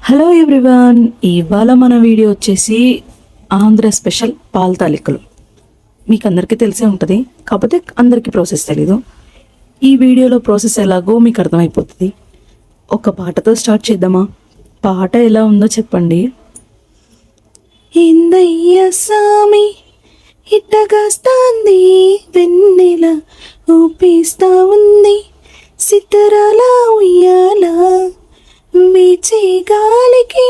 Hello everyone, ఇవాళ మన video వచ్చేసి ఆంధ్ర స్పెషల్ పాల తాలికలు. మీకు అందరికీ తెలిసే ఉంటుంది, కాకపోతే అందరికీ ప్రాసెస్ తెలీదు. ఈ వీడియోలో ప్రాసెస్ ఎలాగో మీకు అర్థమైపోతుంది. ఒక పాటతో స్టార్ట్ చేద్దామా? పాట ఎలా ఉందో చెప్పండి. ఇందయ్య సామి ఇట్టగాస్తాంది వెన్నెల, ఊపిస్తా ఉంది సితరాల ఉయ్యాల, వీచే గాలికి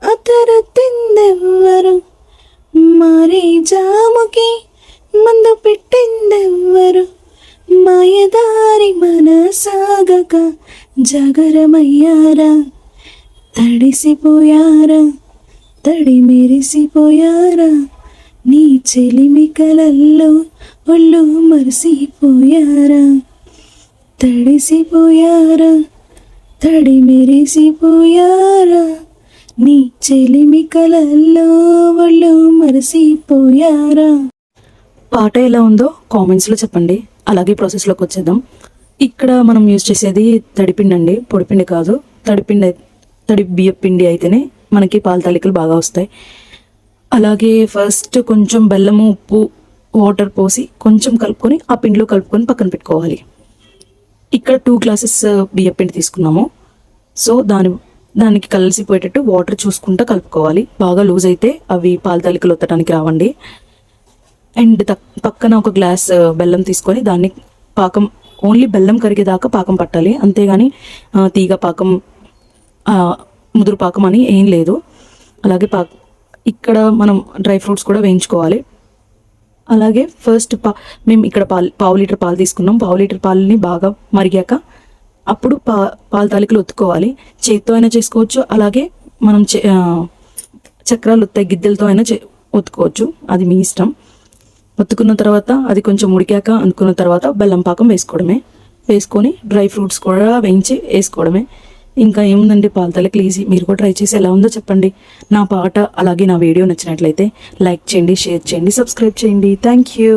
అతరతిందెవ్వరు, మారే జాముకి మందు పెట్టిందెవ్వరు, మాయదారి మనసాగక జాగరమయ్యారా, తడిసిపోయారా తడి మెరిసిపోయారా, నీ చెలిమి కలల్లో ఒళ్ళు మరిసిపోయారా, తడిసిపోయారా తడి మెరిసిపోయారా, నీ చెలిమి కలల్లో ఒళ్ళు మరిసిపోయారా. పాట ఎలా ఉందో కామెంట్స్లో చెప్పండి. అలాగే ప్రాసెస్లోకి వచ్చేద్దాం. ఇక్కడ మనం యూజ్ చేసేది తడిపిండి అండి, పొడిపిండి కాదు. తడి బియ్య పిండి అయితేనే మనకి పాల తాలికలు బాగా వస్తాయి. అలాగే ఫస్ట్ కొంచెం బెల్లము, ఉప్పు, వాటర్ పోసి కొంచెం కలుపుకొని ఆ పిండిలో కలుపుకొని పక్కన పెట్టుకోవాలి. ఇక్కడ 2 గ్లాసెస్ బియ్య పిండి తీసుకున్నాము. సో దానికి కలిసిపోయేటట్టు వాటర్ చూసుకుంటూ కలుపుకోవాలి. బాగా లూజ్ అయితే అవి పాల తాలికలు ఒత్తడానికి రావండి. అండ్ పక్కన ఒక గ్లాస్ బెల్లం తీసుకొని దాన్ని పాకం, ఓన్లీ బెల్లం కరిగేదాకా పాకం పట్టాలి, అంతేగాని తీగ పాకం, ముదురు పాకం అని ఏం లేదు. అలాగే ఇక్కడ మనం డ్రై ఫ్రూట్స్ కూడా వేయించుకోవాలి. అలాగే ఫస్ట్ మేము ఇక్కడ పావు లీటర్ పాలు తీసుకున్నాం. పావు లీటర్ పాలని బాగా మరిగాక అప్పుడు పాల తాలికలు ఒత్తుకోవాలి. చేత్తో అయినా చేసుకోవచ్చు, అలాగే మనం చక్రాలు ఒత్తే గిద్దెలతో అయినా ఒత్తుకోవచ్చు, అది మీ ఇష్టం. ఒత్తుకున్న తర్వాత అది కొంచెం ఉడికాక అనుకున్న తర్వాత బెల్లం పాకం వేసుకొని డ్రై ఫ్రూట్స్ కూడా వేయించి వేసుకోవడమే. ఇంకా ఏముందండి, పాల తాలికలు ఈజీ. మీరు కూడా ట్రై చేసి ఎలా ఉందో చెప్పండి. నా పాట అలాగే నా వీడియో నచ్చినట్లయితే లైక్ చేయండి, షేర్ చేయండి, సబ్స్క్రైబ్ చేయండి. Thank you.